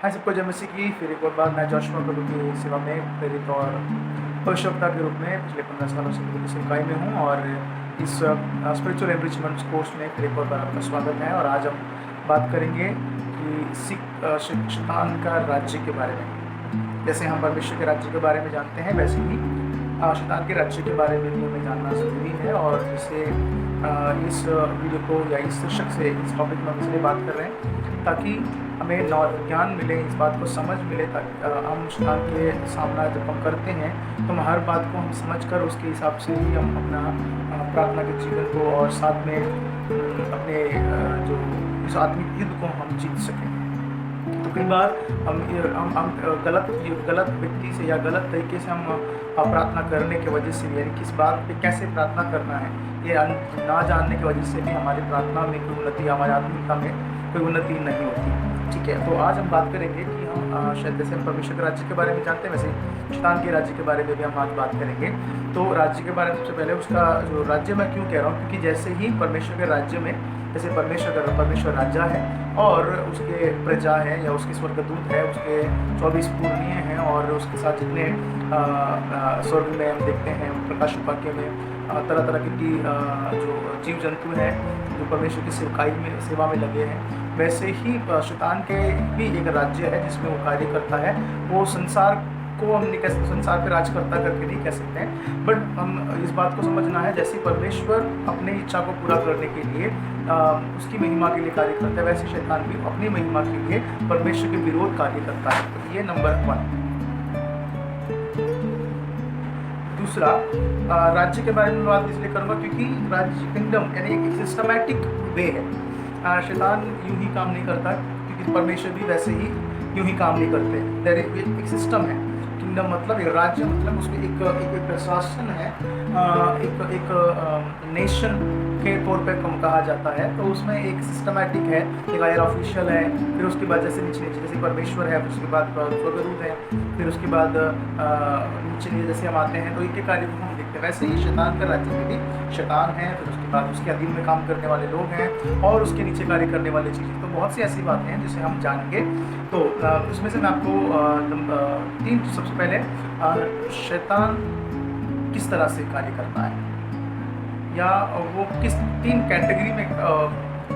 हाय सबको, जय मसीह की। फिर एक और बार मैं जोशुआ प्रभु की सेवा में प्रेरित और भविष्यवक्ता के रूप में पिछले 15 सालों से प्रभु की सेवकाई में हूँ और इस स्पिरिचुअल एनरिचमेंट कोर्स में फिर एक और बार आपका स्वागत है। और आज हम बात करेंगे कि शैतान का राज्य के बारे में। जैसे हम परमेश्वर के राज्य के बारे में जानते हैं, वैसे ही शैतान के राज्य के बारे में भी हमें जानना ज़रूरी है। और इसे इस वीडियो को या इस शीर्षक से, इस टॉपिक में हम इसलिए बात कर रहे हैं ताकि हमें ज्ञान मिले, इस बात को समझ मिले, ताकि हम शैतान के सामना जब हम करते हैं तो हम हर बात को हम समझ कर उसके हिसाब से ही हम अपना प्रार्थना के जीवन को और साथ में अपने जो इस आत्मिक युद्ध को हम जीत सकें। तो कई बार हम गलत व्यक्ति से या गलत तरीके से हम प्रार्थना करने की वजह से, यानी किस बात पे कैसे प्रार्थना करना है, ये ना जानने की वजह से भी हमारी प्रार्थना में कोई उन्नति, हमारी आत्मिकता में कोई उन्नति नहीं होती। ठीक है, तो आज हम बात करेंगे कि हम शायद जैसे हम परमेश्वर के राज्य के बारे में जानते हैं, वैसे शैतान के राज्य के बारे में भी हम आज बात करेंगे। तो राज्य के बारे में सबसे पहले उसका जो राज्य, मैं क्यों कह रहा हूँ, क्योंकि जैसे ही परमेश्वर के राज्य में, जैसे परमेश्वर राजा है और उसके प्रजा है या उसके स्वर्गदूत है, उसके 24 पूर्णिय हैं और उसके साथ जितने स्वर्ग में हम देखते हैं, प्रकाश वाक्य में तरह तरह की जो जीव जंतु हैं जो परमेश्वर की सेवा में लगे हैं, वैसे ही शैतान के भी एक राज्य है जिसमें वो कार्य करता है। वो संसार को हम नहीं कह सकते, संसार पे राज करता करके नहीं कह सकते हैं, बट हम इस बात को समझना है, जैसे परमेश्वर अपनी इच्छा को पूरा करने के लिए उसकी महिमा के लिए कार्य करता है, वैसे शैतान भी अपनी महिमा के लिए परमेश्वर के विरोध कार्य करता है। तो ये नंबर 1। दूसरा, राज्य के बारे में बात इसलिए करूँगा क्योंकि राज्य, किंगडम, यानी एक सिस्टमैटिक वे है। शैतान यूं ही काम नहीं करता, क्योंकि परमेश्वर भी वैसे ही यूं ही काम नहीं करते। देयर एक सिस्टम है। किंगडम मतलब एक राज्य, मतलब उसमें एक प्रशासन है, एक नेशन के तौर पे कम कहा जाता है। तो उसमें एक सिस्टमैटिक है, एक हायर ऑफिशियल है, फिर उसके बाद जैसे नीचे जैसे परमेश्वर है, फिर उसके बाद स्वर्गदूत है, फिर उसके बाद नीचे जैसे हम आते हैं तो इनके कार्य को हम देखते हैं। वैसे ही शैतान का राज्य में भी शैतान है, फिर उसके बाद उसके अधीन में काम करने वाले लोग हैं और उसके नीचे कार्य करने वाली चीज़ें। तो बहुत सी ऐसी बातें हैं जिसे हम जानेंगे। तो उसमें से मैं आपको 3, सबसे पहले शैतान किस तरह से कार्य करता है या वो किस 3 कैटेगरी में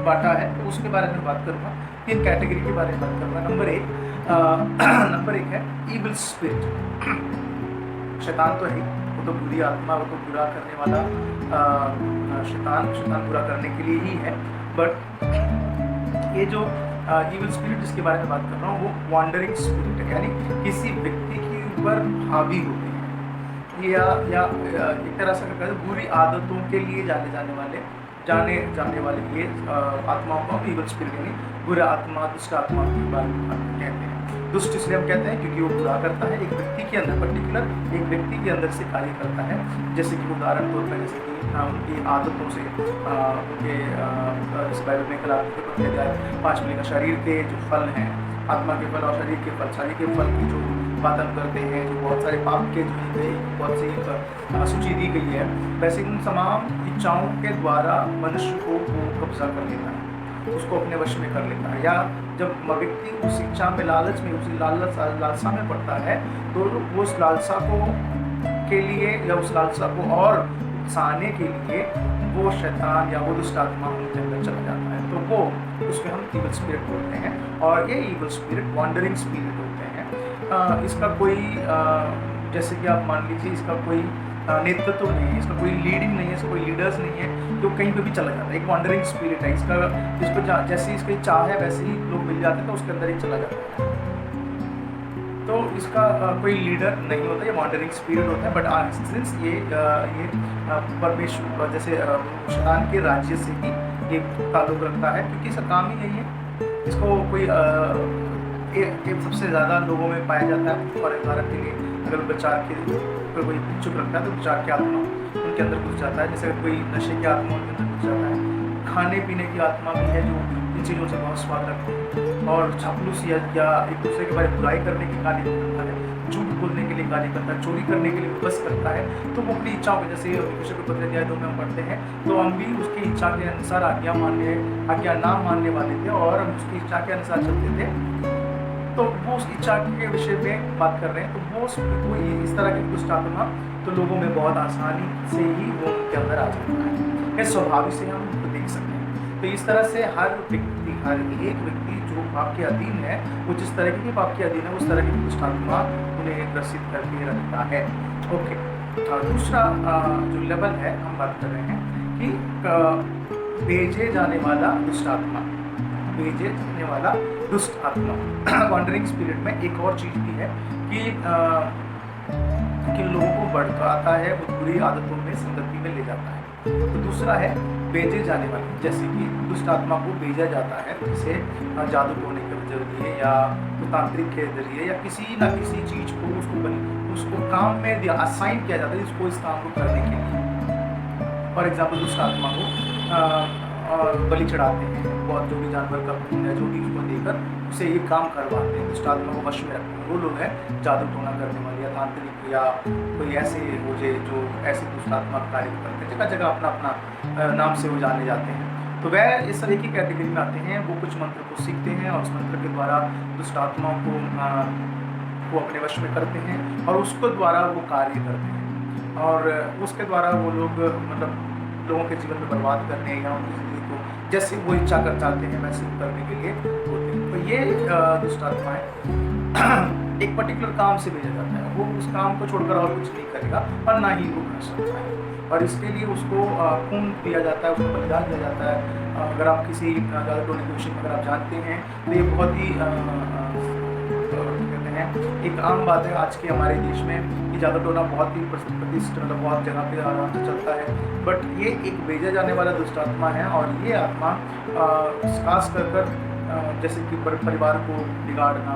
बांटा है, तो उसके बारे में बात करूँगा। 3 कैटेगरी के बारे में बात करूँगा। नंबर एक है ईविल स्पिरिट। शैतान तो है, वो तो बुरी आत्मा, वो तो बुरा करने वाला शैतान बुरा करने के लिए ही है। बट ये जो ईविल स्पिरिट जिसके बारे में बात कर रहा हूँ, वो वॉन्डरिंग स्पिरिट है, यानी किसी व्यक्ति के ऊपर हावी होते हैं या एक तरह से कहते हैं बुरी आदतों के लिए जाने वाले ये आत्माओं को ईविल स्पिरिट, यानी बुरा आत्मा, दुष्ट आत्मा के बारे में कहते हैं। दुष्ट इसलिए हम कहते हैं क्योंकि वो बुरा करता है, एक व्यक्ति के अंदर, पर्टिकुलर एक व्यक्ति के अंदर से कार्य करता है। जैसे कि उदाहरण तौर पर, जैसे कि उनकी आदतों से, उनके इस बाइबल में कल 5 मिले का शरीर के जो फल हैं, आत्मा के फल और शरीर के फल की जो बात हम करते हैं, जो बहुत सारे पाप के जो बहुत सी सूची दी गई है, वैसे उन तमाम इच्छाओं के द्वारा मनुष्य को कब्जा कर लेता है, उसको अपने वश में कर लेता है। या जब व्यक्ति उस इच्छा में, लालच में, उस लालसा में पड़ता है, तो वो उस लालसा को के लिए या उस लालसा को और उकसाने के लिए वो शैतान या वो दुष्ट आत्मा उनके अंदर चला जाता है। तो वो उसमें हम ईविल स्पिरिट बोलते हैं। और ये ईविल स्पिरिट वॉन्डरिंग स्पिरिट होते हैं। इसका कोई जैसे कि आप मान लीजिए, इसका कोई नेतृत्व नहीं है, इसका कोई लीडिंग नहीं है, इसका कोई लीडर्स नहीं है, जो कहीं पे भी चला जाता है। एक वॉन्डरिंग स्पिरिट है, इसको जैसे इसकी चाह है वैसे ही लोग मिल जाते हैं तो उसके अंदर ही चला जाता है। तो इसका कोई लीडर नहीं होता, ये वॉन्डरिंग स्पिरिट होता है। बट सिंस ये परमेश्वर, जैसे शैतान के राज्य से ही ये ताल्लुक रखता है, क्योंकि इसका काम ही यही है। इसको कोई सबसे ज़्यादा लोगों में पाया जाता है। और उदाहरण के लिए, अगर विचार के कोई इच्छुक रखता है तो विचार की आत्मा उनके अंदर घुस जाता है। जैसे कोई नशे की आत्मा उनके अंदर घुस जाता है। खाने पीने की आत्मा भी है, जो इन चीज़ों से बहुत स्वाद रखती है और चापलूसी या एक दूसरे के बारे में बुराई करने के कार्य करता है, झूठ बोलने के लिए कार्य करता है, चोरी करने के लिए बस करता है। तो वो अपनी इच्छाओं को, जैसे यीशु के पत्र अध्याय 2 में हम पढ़ते हैं, तो हम भी उसकी इच्छा के अनुसार आज्ञा ना मानने वाले थे और हम उसकी इच्छा के अनुसार चलते थे। तो वो उस इच्छा के विषय में बात कर रहे हैं। तो वो इस तरह की दुष्ट आत्मा तो लोगों में बहुत आसानी से ही वो उनके अंदर आ जाता है। इस स्वभाव से हम उनको देख सकते हैं। तो इस तरह से हर एक व्यक्ति जो पाप के अधीन है, वो जिस तरह के पाप के अधीन है उस तरह की दुष्ट आत्मा उन्हें ग्रसित करके रखता है। ओके, दूसरा जो लेवल है हम बात कर रहे हैं कि भेजे जाने वाला दुष्ट आत्मा, भेजे जाने वाला दुष्ट आत्मा। वॉन्डरिंग स्पिरिट में एक और चीज़ भी है कि लोगों को भड़काता है, वो बुरी आदतों में संगति में ले जाता है। तो दूसरा है भेजे जाने वाले, जैसे कि दुष्ट आत्मा को भेजा जाता है जैसे जादू टोने के जरिए या तांत्रिक के जरिए या किसी ना किसी चीज़ को उसको काम में असाइन किया जाता है इसको इस काम को करने के लिए। फॉर एग्जाम्पल दुष्ट आत्मा को बलि चढ़ाते हैं, बहुत जो भी जानवर का खून है जो भी उसको देकर उसे ये काम करवाते हैं, दुष्ट आत्मा को वश में रखते हैं। वो लोग हैं जादू टोना करने वाले या तांत्रिक या कोई ऐसे मुझे जो ऐसे दुष्ट आत्मा कार्य करते हैं, जगह जगह अपना अपना नाम से वो जाने जाते हैं। तो वह इस तरह की कैटेगरी में आते हैं। वो कुछ मंत्र को सीखते हैं और उस मंत्र के द्वारा दुष्ट आत्माओं को वो अपने वश में करते हैं और उसके द्वारा वो कार्य करते हैं और उसके द्वारा वो लोग मतलब लोगों के जीवन में बर्बाद करने या उनकी ज़िंदगी को जैसे वो इच्छा कर चाहते हैं वैसे करने के लिए होते हैं। तो ये दुष्ट आत्माएं एक पर्टिकुलर काम से भेजा जाता है, वो उस काम को छोड़कर और कुछ नहीं करेगा और ना ही वो कर सकता है और इसके लिए उसको खून दिया जाता है, उसको बलिदान दिया जाता है। अगर आप किसी जादू टोने के विषय में अगर आप जानते हैं तो ये बहुत ही कहते हैं एक आम बात है आज के हमारे देश में कि जादू टोना बहुत ही प्रतिष्ठित मतलब बहुत जगह पे आराम से चलता है। बट ये एक भेजा जाने वाला दुष्ट आत्मा है और ये आत्मा खास कर जैसे कि परिवार को बिगाड़ना,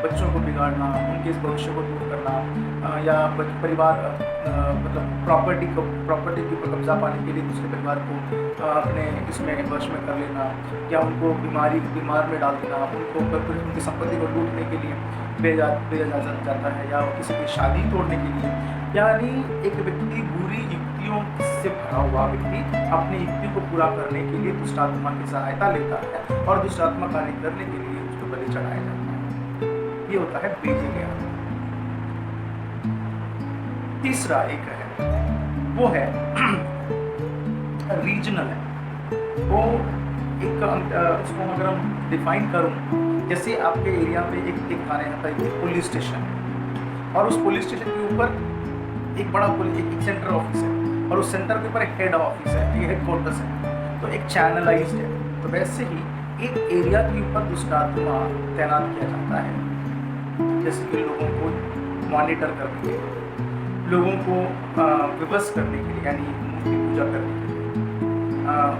बच्चों को बिगाड़ना, उनके इस भविष्य को दूर करना या परिवार मतलब प्रॉपर्टी के ऊपर कब्जा पाने के लिए दूसरे परिवार को अपने इसमें वश में कर लेना या उनको बीमार में डाल देना, उनको उनकी संपत्ति को लूटने के लिए भेजा जाता है या किसी की शादी तोड़ने के लिए। यानी एक व्यक्ति बुरी युक्तियों से भरा हुआ व्यक्ति अपनी युक्ति को पूरा करने के लिए दुष्ट आत्मा की सहायता लेता है और दुष्ट आत्मा कार्य करने के लिए उसको बलि चढ़ाया जाता है। ये होता है भेजे गया। तीसरा एक है वो है रीजनल है। वो एक उसको अगर हम डिफाइन करूं, जैसे आपके एरिया में एक थाने आता है पुलिस स्टेशन और उस पुलिस स्टेशन के ऊपर एक बड़ा एक सेंटर ऑफिस है और उस सेंटर के ऊपर एक हेड ऑफिस है, एक हेडक्वार्टर्स है, तो एक चैनलाइज्ड है। तो वैसे ही एक एरिया के ऊपर दुष्ट आत्मा तैनात किया जाता है, जैसे कि लोगों को मॉनिटर करने के लिए, लोगों को विवश करने के लिए यानी मूर्ति पूजा करने के लिए,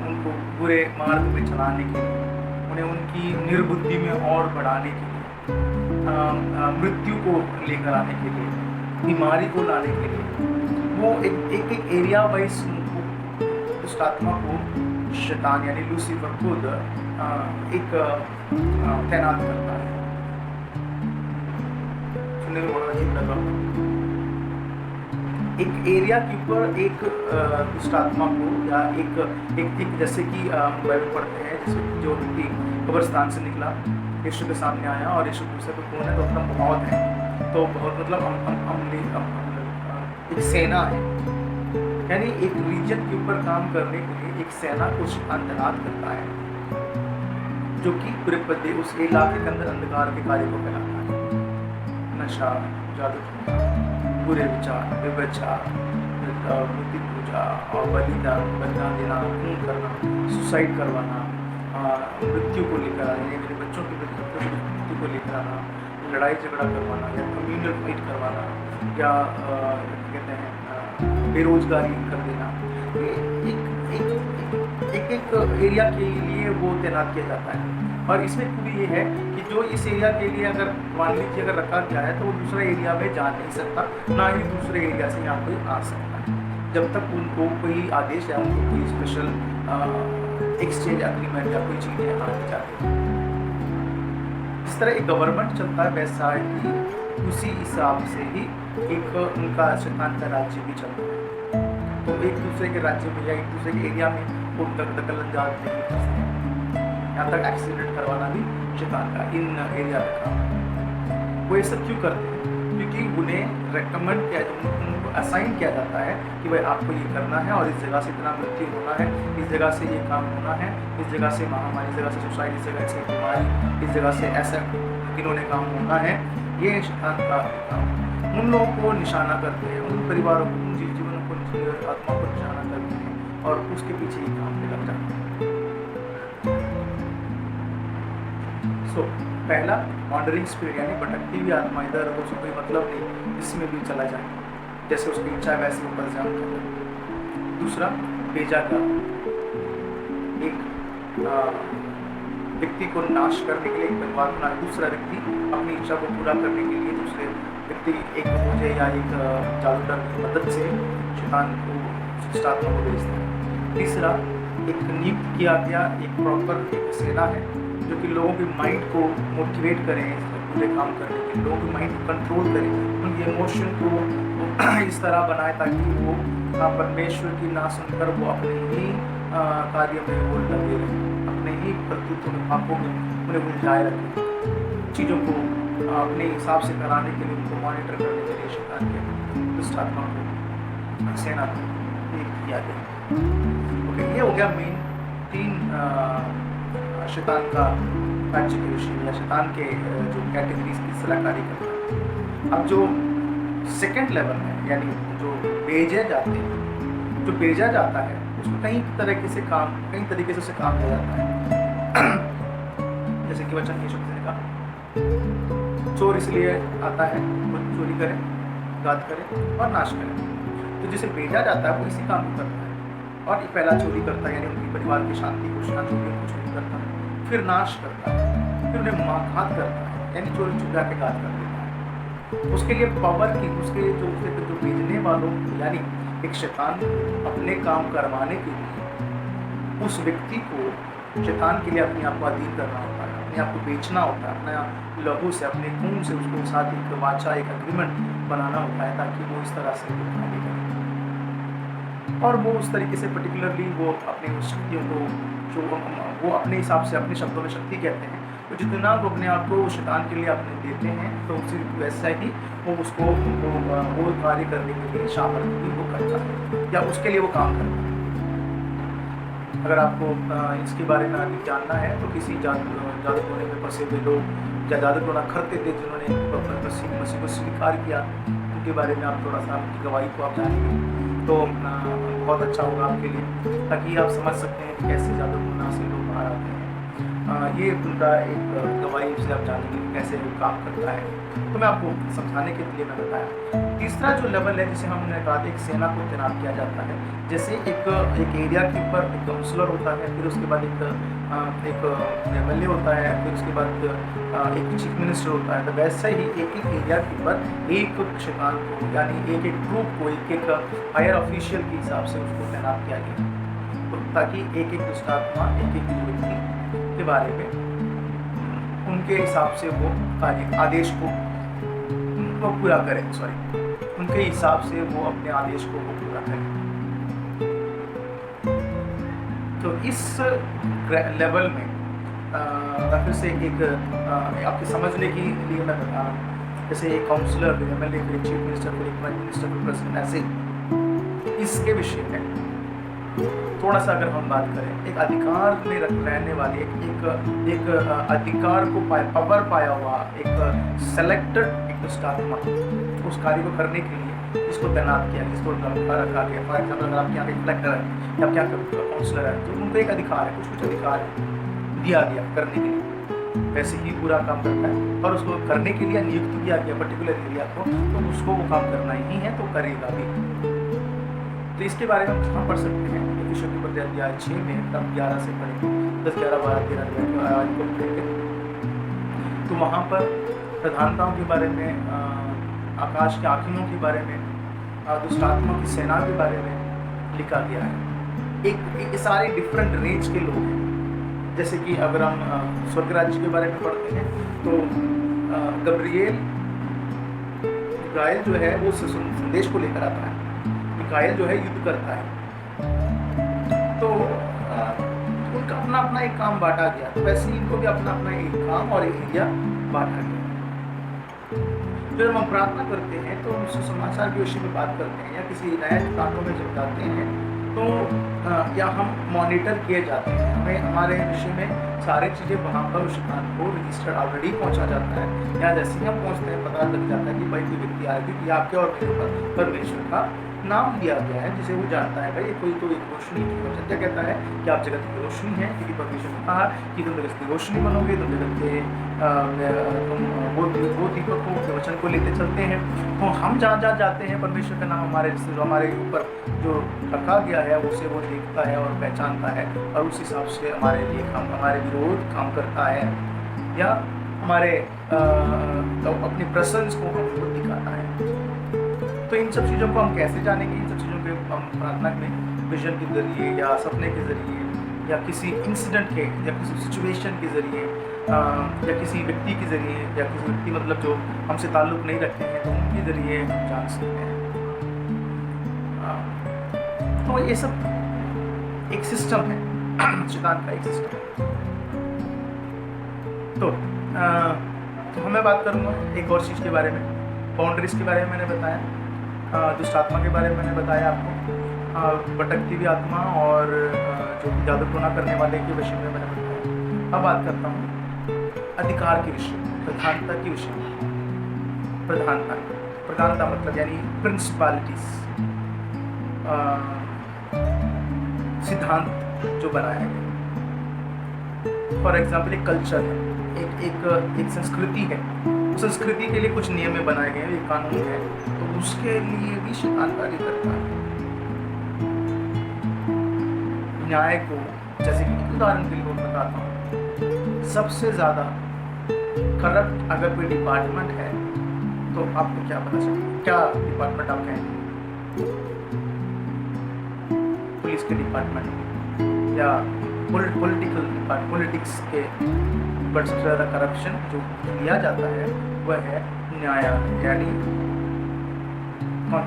उनको बुरे मार्ग में चलाने के लिए, उन्हें उनकी निर्बुद्धि में और बढ़ाने के लिए, मृत्यु को लेकर आने के लिए, बीमारी को लाने के लिए, वो एक एरिया वाइज दुष्ट आत्मा को शैतान यानी लूसीफर खुद एक तैनात करता है। सुनने में बड़ा अजीब लगा। एक एरिया के ऊपर एक दुष्ट आत्मा को या एक जैसे कि बाइबल पढ़ते हैं, जैसे जो व्यक्ति कब्रिस्तान से निकला, यीशु के सामने आया और यीशु पूछा तो कौन है, तो अपना बहुत है, तो बहुत मतलब एक सेना है, यानी एक रीजन के ऊपर काम करने के लिए एक सेना को तैनात करता है जो कि पूरे पदे उस इलाके के अंदर अंधकार के कार्य को फैलाता है। नशा, जादू टोना, बुरे विचार, व्यभिचार, मूर्ति पूजा और बलिदान देना, खून करना, सुसाइड करवाना, मृत्यु को लेकर आना, मेरे बच्चों की मृत्यु को लेकर आना, लड़ाई झगड़ा करवाना या कम्युनल फाइट करवाना या कहते हैं बेरोजगारी कर देना। एक एरिया के लिए वो तैनात किया जाता है और इसमें खूबी ये है कि जो इस एरिया के लिए अगर मान लीजिए अगर रखा गया है तो वो दूसरे एरिया में जा नहीं सकता, ना ही दूसरे एरिया से यहाँ कोई आ सकता है जब तक उनको कोई आदेश या उनको कोई स्पेशल एक्सचेंज एग्रीमेंट या कोई चीज़ें आनी चाहिए। इस तरह एक गवर्नमेंट चलता है वैसा ही उसी हिसाब से ही एक उनका शैतान का राज्य भी चलता है। तो एक दूसरे के राज्य में या एक दूसरे के एरिया में वो दखल अंदाज नहीं कर सकते, यहाँ तक एक्सीडेंट करवाना भी शैतान का इन एरिया में काम है। वो ये सब क्यों करते हैं? क्योंकि उन्हें रेकमेंड किया, उनको असाइन किया जाता है कि भाई आपको ये करना है और इस जगह से इतना मृत्यु होना है, इस जगह से ये काम होना है, इस जगह से महामारी, इस जगह से सुसाइड, इस जगह से बीमारी, इस जगह से ऐसा इन्होंने काम होना है। ये शैतान का काम उन लोगों को निशाना करते हैं, उन परिवारों को, उन जीवनों को, आत्मा को निशाना करते हैं और उसके पीछे ये काम पे लग जाते हैं। पहला वॉन्डरिंग स्पिरिट यानी भटकती हुई आत्मा, इधर उधर उसको कोई मतलब नहीं, इसमें भी चला जाए, जैसे उसकी इच्छा है वैसे ऊपर जाम कर। दूसरा भेजा का एक व्यक्ति को नाश करने के लिए, एक परिवार को दूसरा व्यक्ति अपनी इच्छा को पूरा करने के लिए दूसरे व्यक्ति एक मुझे या एक जादूगर की मदद से शैतान को, शिष्टात्मा को भेजता है। तीसरा एक नियुक्त किया गया एक प्रॉपर एक सेना है जो कि लोगों के माइंड को मोटिवेट करें पूरे काम करने के लिए, लोगों के माइंड को कंट्रोल करें, उनके इमोशन को इस तरह बनाए ताकि वो परमेश्वर की ना सुनकर वो अपने ही कार्य में वो लगे रहें, अपने ही कर्तृत्व में, पापों में उन्हें उलझाए रखें, चीज़ों को अपने हिसाब से कराने के लिए, उनको मॉनिटर करने के लिए शैतान के दुष्टात्मा को सेना को किया गया। ओके, ये हो गया मेन 3 शैतान का राज्य के विषय या शैतान के जो कैटेगरीज की तरह कार्य करता है। अब जो सेकंड लेवल है यानी जो भेजे जाते हैं, जो भेजा जाता है उसको कई तरीके से उसे काम किया जाता है। जैसे कि वचन यीशु ने कहा, चोर इसलिए आता है वो चोरी करे, घात करे और नाश करे। तो जिसे भेजा जाता है वो इसी काम को करता है और ये पहला चोरी करता है यानी उनकी परिवार की शांति को चोरी करता है, फिर नाश करता है, फिर उन्हें घात करता है यानी चोरी चुरा के घात कर देता है। उसके लिए पावर की उसके जो भेजने वालों यानी एक शैतान अपने काम करवाने के लिए उस व्यक्ति को शैतान के लिए अपने आप को अधीन करना होता है, अपने आप को बेचना होता है, अपने लहू से अपने खून से उसको साथ एक वाचा एक एग्रीमेंट बनाना होता है ताकि वो इस तरह से कार्य करे और वो उस तरीके से पर्टिकुलरली वो अपने शक्तियों को जो वो अपने हिसाब से अपने शब्दों में शक्ति कहते हैं, तो जितना वो अपने आप को शैतान के लिए अपने देते हैं तो उसी वैसा ही वो उसको वो कार्य करने के लिए शामिल भी वो करता है या उसके लिए वो काम करता है। अगर आपको इसके बारे में अधिक जानना है तो किसी जादू टोने में फंसे हुए लोग या जादू टोना करते थे जिन्होंने मसीह को स्वीकार किया, उनके बारे में आप थोड़ा सा उनकी गवाही को आप जानेंगे तो बहुत अच्छा होगा आपके लिए, ताकि आप समझ सकते हैं कि कैसे जादू टोना से लोग बाहर आते हैं। ये उनका एक गवाही से आप जानेंगे कि कैसे वो काम करता है, तो मैं आपको समझाने के लिए मैं बताया। तीसरा जो लेवल है जिसे हमने कहा एक सेना को तैनात किया जाता है, जैसे एक एरिया के ऊपर एक काउंसलर होता है, फिर उसके बाद एक MLA होता है, फिर उसके बाद एक चीफ मिनिस्टर होता है, तो वैसे ही एक एरिया के ऊपर एक शैतान को यानी एक ग्रुप को एक हायर ऑफिशियल के हिसाब से उसको तैनात किया गया, तो ताकि एक दुष्टात्मा एक व्यक्ति के बारे में उनके हिसाब से वो कार्य आदेश को पूरा करें, उनके हिसाब से वो अपने आदेश को पूरा करें। तो इस लेवल में फिर से एक आपके समझने के लिए मैं बता रहा हूँ, जैसे एक councillor, MLA, chief minister, prime minister, president, ऐसे इसके विषय में थोड़ा सा अगर हम बात करें, एक अधिकार में रहने वाले एक अधिकार को पावर पाया हुआ एक सेलेक्टेड एक दुष्टात्मा उस कार्य को करने के लिए इसको तैनात किया, इसको रखा गया। फॉर एग्जाम्पल अगर आपके यहाँ एक कलेक्टर है या क्या काउंसलर है तो उनको एक अधिकार है, कुछ अधिकार दिया गया करने के लिए, वैसे ही पूरा काम करता है और उसको करने के लिए नियुक्त किया गया पर्टिकुलर एरिया को, तो उसको वो काम करना ही है तो करेगा भी। तो इसके बारे में हम कहाँ पढ़ सकते हैं? यीशु के पत्र अध्याय 6 में तब 11 से पढ़ेंगे, 10, 11, 12, 13 को पढ़ेंगे। तो वहाँ पर प्रधानताओं के बारे में, आकाश के हाकिमों के बारे में, दुष्टात्मा की सेना के बारे में लिखा गया है। एक सारे डिफरेंट रेंज के लोग हैं। जैसे कि अगर हम स्वर्ग राज्य के बारे में पढ़ते हैं तो गब्रिएल जो है वो संदेश को लेकर आता है, मिकाएल जो है युद्ध करता है, तो उनका अपना अपना एक काम बांटा गया, तो वैसे ही इनको भी अपना अपना एक काम और एक एरिया बांटा गया। जब हम प्रार्थना करते हैं तो हम सुसमाचार के विषय में बात करते हैं या किसी नए कानों में जब जाते हैं तो या हम मॉनिटर किए जाते हैं, हमें हमारे विषय में सारी चीज़ें वहाँ पर उस स्थान को रजिस्टर ऑलरेडी पहुँचा जाता है, या जैसे ही हम पहुँचते हैं पता लग जाता है कि भाई कोई व्यक्ति आया कि आपके और मेरे ऊपर परमेश्वर का नाम दिया गया है, जिसे वो जानता है भाई कोई तो एक रोशनी की वजह क्या कहता है कि आप जगत की रोशनी है, क्योंकि परमेश्वर ने कहा कि तुम जगत की रोशनी बनोगे, तुम जगत के तुम वो दीपकों के वचन को लेते चलते हैं। तो हम जहाँ जहाँ जाते हैं परमेश्वर का नाम हमारे जो हमारे ऊपर जो रखा गया है उसे वो देखता है और पहचानता है, और उस हिसाब से हमारे लिए हमारे विरोध काम करता है, या हमारे तो अपनी प्रेजेंस को हमको दिखाता है। तो इन सब चीज़ों को हम कैसे जानेंगे? इन सब चीज़ों को हम प्रार्थना में विजन के ज़रिए या सपने के ज़रिए या किसी इंसिडेंट के या किसी सिचुएशन के ज़रिए या किसी व्यक्ति के ज़रिए या किसी व्यक्ति मतलब जो हमसे ताल्लुक़ नहीं रखते हैं तो उनके ज़रिए हम जान सकते हैं। तो ये सब एक सिस्टम है, शैतान का एक सिस्टम है। तो मैं बात करूँगा एक और चीज़ के बारे में, बाउंड्रीज के बारे में मैंने बताया, दुष्ट आत्मा के बारे में मैंने बताया आपको, भटकती हुई आत्मा और जो जादू टोना करने वाले के विषय में मैंने बताया। अब बात करता हूँ अधिकार के विषय में, प्रधानता के विषय में। प्रधानता मतलब यानी प्रिंसिपलिटीज, सिद्धांत जो बनाया गया। फॉर एग्जाम्पल एक कल्चर है, एक संस्कृति है, संस्कृति के लिए कुछ नियम बनाए गए हैं, एक कानून है, तो उसके लिए भी शैतान कार्य करता है। न्याय को, जैसे कि उदाहरण के लिए मैं बताता हूँ, सबसे ज़्यादा करप्ट अगर कोई डिपार्टमेंट है तो आपको क्या पता चलेगा? क्या डिपार्टमेंट आप कहेंगे? पुलिस के डिपार्टमेंट या पॉलिटिक्स के, बट सबसे ज़्यादा करप्शन जो लिया जाता है वह है न्यायालय, यानी जो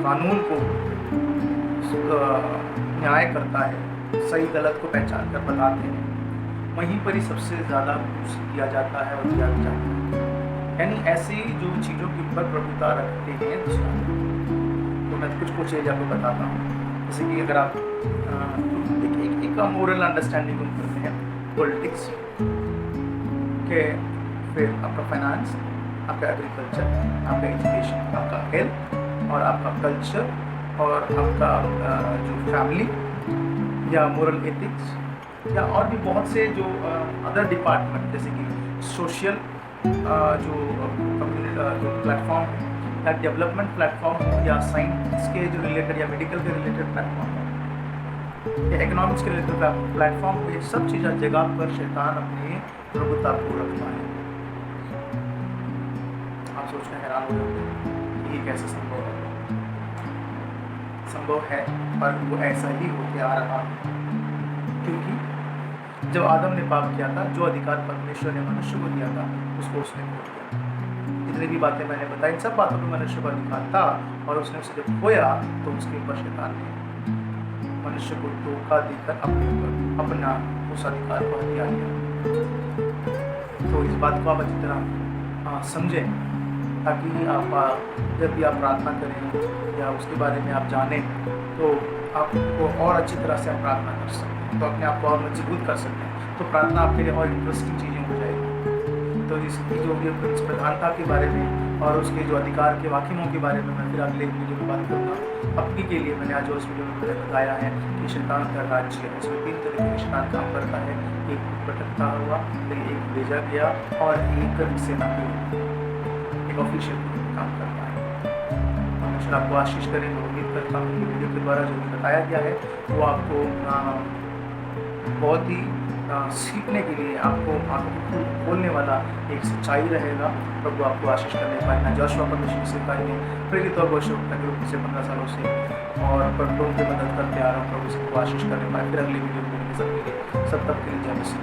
कानून को न्याय करता है, सही गलत को पहचान कर बताते हैं, वहीं पर ही सबसे ज़्यादा घूस दिया जाता है और दिया जाता है। यानी ऐसी जो चीज़ों के ऊपर प्रभुता रखते हैं दूसरा। तो मैं कुछ चीज़ आपको बताता हूँ, जैसे कि अगर आप एक मोरल अंडरस्टैंडिंग करते हैं पॉलिटिक्स के, फिर आपका फाइनेंस, आपका एग्रीकल्चर, आपका एजुकेशन, आपका हेल्थ और आपका कल्चर और आपका जो फैमिली या मोरल एथिक्स या और भी बहुत से जो अदर डिपार्टमेंट, जैसे कि सोशल जो प्लेटफॉर्म या डेवलपमेंट प्लेटफॉर्म हो या साइंस के जो रिलेटेड या मेडिकल के रिलेटेड प्लेटफॉर्म हो या इकोनॉमिक्स के रिलेटेड प्लेटफॉर्म हो, ये सब चीज़ें जगह पर शैतान अपनी प्रभुता को रखता है। आप सोचना हैरान हो जाते हैं कि ये कैसे संभव है। संभव है पर वो ऐसा ही होके आ रहा है, क्योंकि जब आदम ने पाप किया था, जो अधिकार परमेश्वर ने मनुष्य को दिया था उसको उसने खो दिया। जितनी भी बातें मैंने बताई, इन सब बातों पर मनुष्य को अधिकार था, और उसने उसे जब खोया तो उसके ऊपर शैतान ने मनुष्य को धोखा देकर अपने ऊपर अपना उस अधिकार को हथिया लिया। तो इस बात को आप अच्छी तरह समझें, ताकि आप जब भी आप प्रार्थना करें या उसके बारे में आप जानें तो आपको और अच्छी तरह से आप प्रार्थना कर सकते हैं, तो अपने आप को और मजबूत कर सकते हैं, तो प्रार्थना आपके लिए और इंटरेस्टिंग चीज़ें हो जाएगी। तो इसकी जो ये प्रधानता के बारे में और उसके जो अधिकार के वाकिमों के बारे में मैं फिर अगले वीडियो में बात करूँगा। अभी के लिए मैंने आज उस वीडियो में मैंने बताया है कि शैतान का राज्य है, उसमें 3 तरीके के शैतान काम करता है। एक भटकता हुआ, फिर एक भेजा गया और एक सेना एक ऑफिशियल काम करता है। परमेश्वर आपको आशीष करें। मैं उम्मीद करता हूँ कि वीडियो के द्वारा जो भी बताया गया है वो आपको बहुत ही सीखने के लिए, आपको आंखों को खोलने वाला एक सच्चाई रहेगा। प्रभु आपको आशीष करने पाए। मैं जोशुआ परमेश्वर की सेवकाई में प्रेरित और भविष्यवक्ता के रूप से 15 सालों से और प्रभु की मदद करते आ रहा हूँ। प्रभु सबको आशीष करने पाए। फिर अगली वीडियो में सबके लिए, सब तक के लिए जय मसीह।